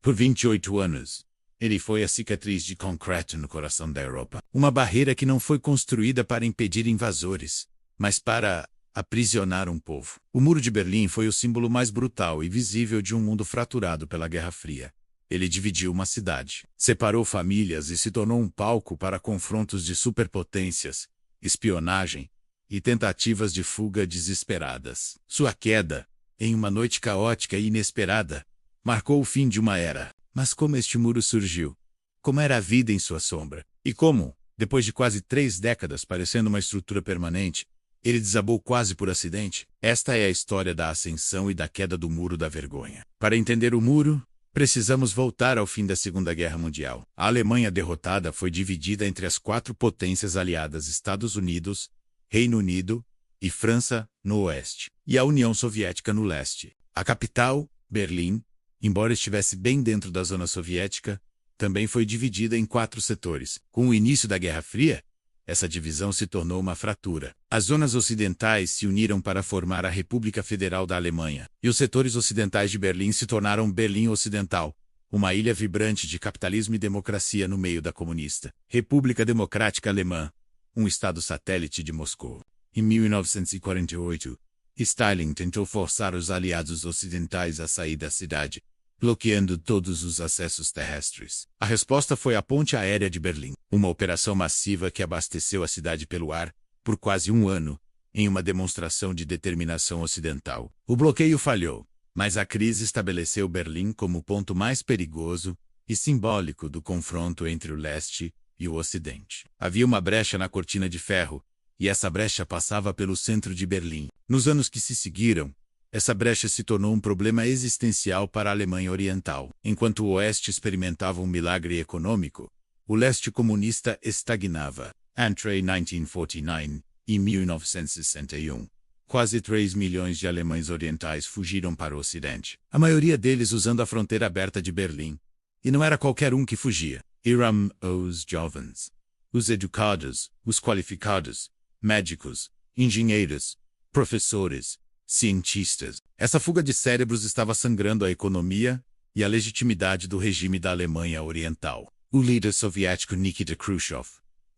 Por 28 anos, ele foi a cicatriz de concreto no coração da Europa. Uma barreira que não foi construída para impedir invasores, mas para aprisionar um povo. O Muro de Berlim foi o símbolo mais brutal e visível de um mundo fraturado pela Guerra Fria. Ele dividiu uma cidade, separou famílias e se tornou um palco para confrontos de superpotências, espionagem e tentativas de fuga desesperadas. Sua queda, em uma noite caótica e inesperada, marcou o fim de uma era. Mas como este muro surgiu? Como era a vida em sua sombra? E como, depois de quase 3 décadas parecendo uma estrutura permanente, ele desabou quase por acidente? Esta é a história da ascensão e da queda do Muro da Vergonha. Para entender o muro, precisamos voltar ao fim da Segunda Guerra Mundial. A Alemanha derrotada foi dividida entre as 4 potências aliadas Estados Unidos, Reino Unido e França, no oeste, e a União Soviética no leste. A capital, Berlim, embora estivesse bem dentro da zona soviética, também foi dividida em 4 setores. Com o início da Guerra Fria, essa divisão se tornou uma fratura. As zonas ocidentais se uniram para formar a República Federal da Alemanha, e os setores ocidentais de Berlim se tornaram Berlim Ocidental, uma ilha vibrante de capitalismo e democracia no meio da comunista República Democrática Alemã, um estado satélite de Moscou. Em 1948, Stalin tentou forçar os aliados ocidentais a sair da cidade, bloqueando todos os acessos terrestres. A resposta foi a Ponte Aérea de Berlim, uma operação massiva que abasteceu a cidade pelo ar, por quase um ano, em uma demonstração de determinação ocidental. O bloqueio falhou, mas a crise estabeleceu Berlim como o ponto mais perigoso e simbólico do confronto entre o leste e o ocidente. Havia uma brecha na cortina de ferro, e essa brecha passava pelo centro de Berlim. Nos anos que se seguiram, essa brecha se tornou um problema existencial para a Alemanha Oriental. Enquanto o Oeste experimentava um milagre econômico, o Leste comunista estagnava. Entre 1949 e 1961, quase 3 milhões de alemães orientais fugiram para o Ocidente, a maioria deles usando a fronteira aberta de Berlim. E não era qualquer um que fugia. Eram os jovens, os educados, os qualificados, médicos, engenheiros, professores, cientistas. Essa fuga de cérebros estava sangrando a economia e a legitimidade do regime da Alemanha Oriental. O líder soviético Nikita Khrushchev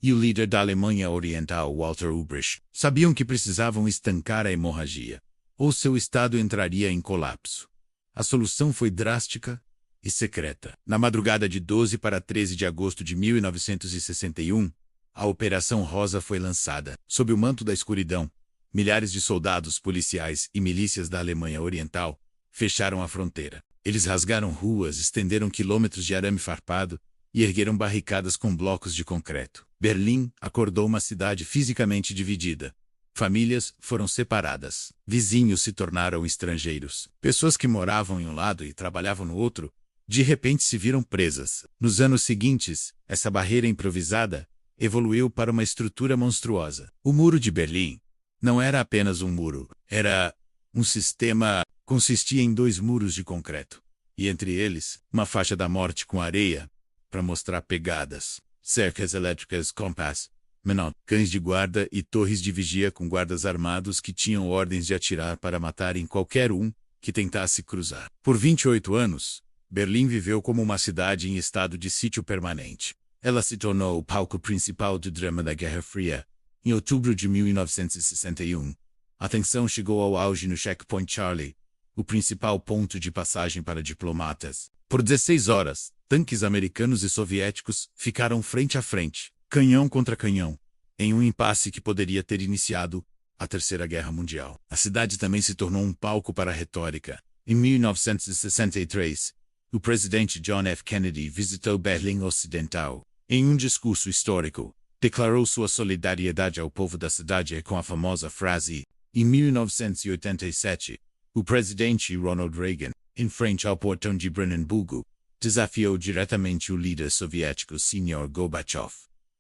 e o líder da Alemanha Oriental Walter Ulbricht sabiam que precisavam estancar a hemorragia, ou seu estado entraria em colapso. A solução foi drástica e secreta. Na madrugada de 12 para 13 de agosto de 1961, a Operação Rosa foi lançada. Sob o manto da escuridão, milhares de soldados, policiais e milícias da Alemanha Oriental fecharam a fronteira. Eles rasgaram ruas, estenderam quilômetros de arame farpado e ergueram barricadas com blocos de concreto. Berlim acordou uma cidade fisicamente dividida. Famílias foram separadas. Vizinhos se tornaram estrangeiros. Pessoas que moravam em um lado e trabalhavam no outro, de repente se viram presas. Nos anos seguintes, essa barreira improvisada evoluiu para uma estrutura monstruosa. O Muro de Berlim não era apenas um muro, era um sistema. Consistia em 2 muros de concreto, e entre eles, uma faixa da morte com areia, para mostrar pegadas, cercas elétricas compass, menor, cães de guarda e torres de vigia com guardas armados que tinham ordens de atirar para matarem qualquer um que tentasse cruzar. Por 28 anos, Berlim viveu como uma cidade em estado de sítio permanente. Ela se tornou o palco principal do drama da Guerra Fria. Em outubro de 1961, a tensão chegou ao auge no Checkpoint Charlie, o principal ponto de passagem para diplomatas. Por 16 horas, tanques americanos e soviéticos ficaram frente a frente, canhão contra canhão, em um impasse que poderia ter iniciado a Terceira Guerra Mundial. A cidade também se tornou um palco para a retórica. Em 1963, o presidente John F. Kennedy visitou Berlim Ocidental. Em um discurso histórico, declarou sua solidariedade ao povo da cidade com a famosa frase. Em 1987, o presidente Ronald Reagan, em frente ao portão de Brandemburgo, desafiou diretamente o líder soviético Sr. Gorbachev.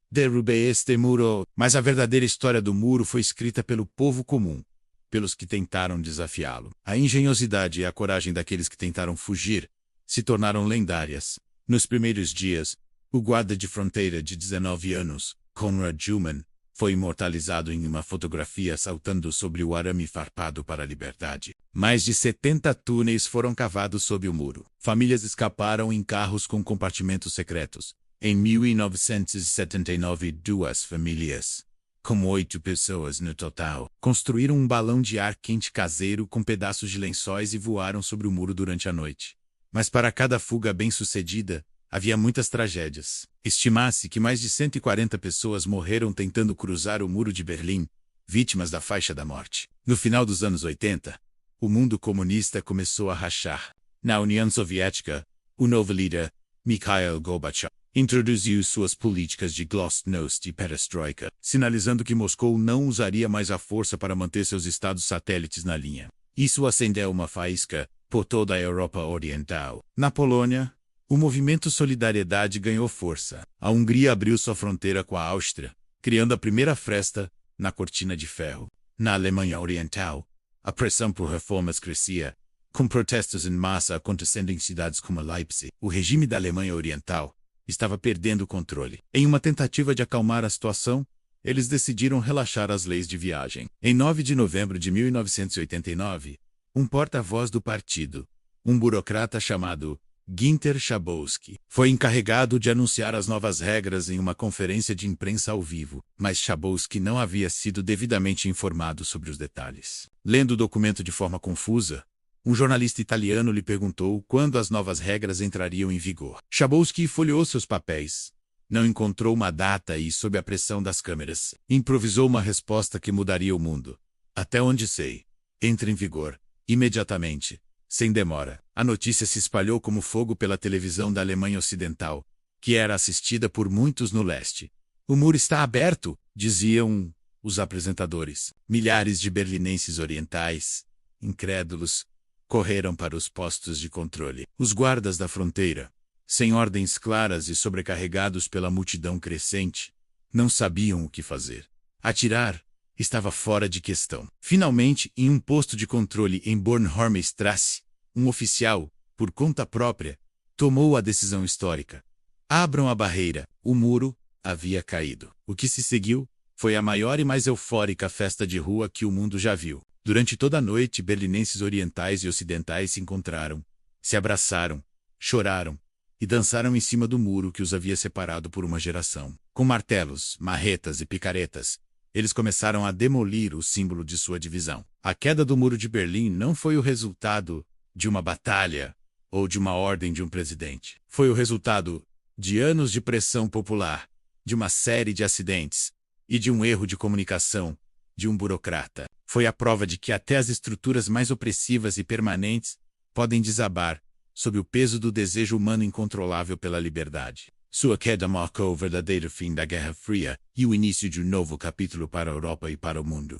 Derrubei este muro, mas a verdadeira história do muro foi escrita pelo povo comum, pelos que tentaram desafiá-lo. A engenhosidade e a coragem daqueles que tentaram fugir se tornaram lendárias. Nos primeiros dias, o guarda de fronteira de 19 anos, Konrad Schumann, foi imortalizado em uma fotografia saltando sobre o arame farpado para a liberdade. Mais de 70 túneis foram cavados sob o muro. Famílias escaparam em carros com compartimentos secretos. Em 1979, 2 famílias, com 8 pessoas no total, construíram um balão de ar quente caseiro com pedaços de lençóis e voaram sobre o muro durante a noite. Mas para cada fuga bem-sucedida, havia muitas tragédias. Estima-se que mais de 140 pessoas morreram tentando cruzar o Muro de Berlim, vítimas da faixa da morte. No final dos anos 80, o mundo comunista começou a rachar. Na União Soviética, o novo líder, Mikhail Gorbachev, introduziu suas políticas de glasnost e perestroika, sinalizando que Moscou não usaria mais a força para manter seus estados satélites na linha. Isso acendeu uma faísca por toda a Europa Oriental. Na Polônia, o movimento Solidariedade ganhou força. A Hungria abriu sua fronteira com a Áustria, criando a primeira fresta na Cortina de Ferro. Na Alemanha Oriental, a pressão por reformas crescia, com protestos em massa acontecendo em cidades como Leipzig. O regime da Alemanha Oriental estava perdendo o controle. Em uma tentativa de acalmar a situação, eles decidiram relaxar as leis de viagem. Em 9 de novembro de 1989, um porta-voz do partido, um burocrata chamado Ginter Schabowski, foi encarregado de anunciar as novas regras em uma conferência de imprensa ao vivo, mas Schabowski não havia sido devidamente informado sobre os detalhes. Lendo o documento de forma confusa, um jornalista italiano lhe perguntou quando as novas regras entrariam em vigor. Schabowski folheou seus papéis, não encontrou uma data e, sob a pressão das câmeras, improvisou uma resposta que mudaria o mundo. Até onde sei, entra em vigor, imediatamente, sem demora. A notícia se espalhou como fogo pela televisão da Alemanha Ocidental, que era assistida por muitos no leste. O muro está aberto, diziam os apresentadores. Milhares de berlinenses orientais, incrédulos, correram para os postos de controle. Os guardas da fronteira, sem ordens claras e sobrecarregados pela multidão crescente, não sabiam o que fazer. Atirar estava fora de questão. Finalmente, em um posto de controle em Bornholmstrasse, um oficial, por conta própria, tomou a decisão histórica. Abram a barreira. O muro havia caído. O que se seguiu foi a maior e mais eufórica festa de rua que o mundo já viu. Durante toda a noite, berlinenses orientais e ocidentais se encontraram, se abraçaram, choraram e dançaram em cima do muro que os havia separado por uma geração. Com martelos, marretas e picaretas, eles começaram a demolir o símbolo de sua divisão. A queda do Muro de Berlim não foi o resultado de uma batalha ou de uma ordem de um presidente. Foi o resultado de anos de pressão popular, de uma série de acidentes e de um erro de comunicação de um burocrata. Foi a prova de que até as estruturas mais opressivas e permanentes podem desabar sob o peso do desejo humano incontrolável pela liberdade. Sua queda marcou o verdadeiro fim da Guerra Fria e o início de um novo capítulo para a Europa e para o mundo.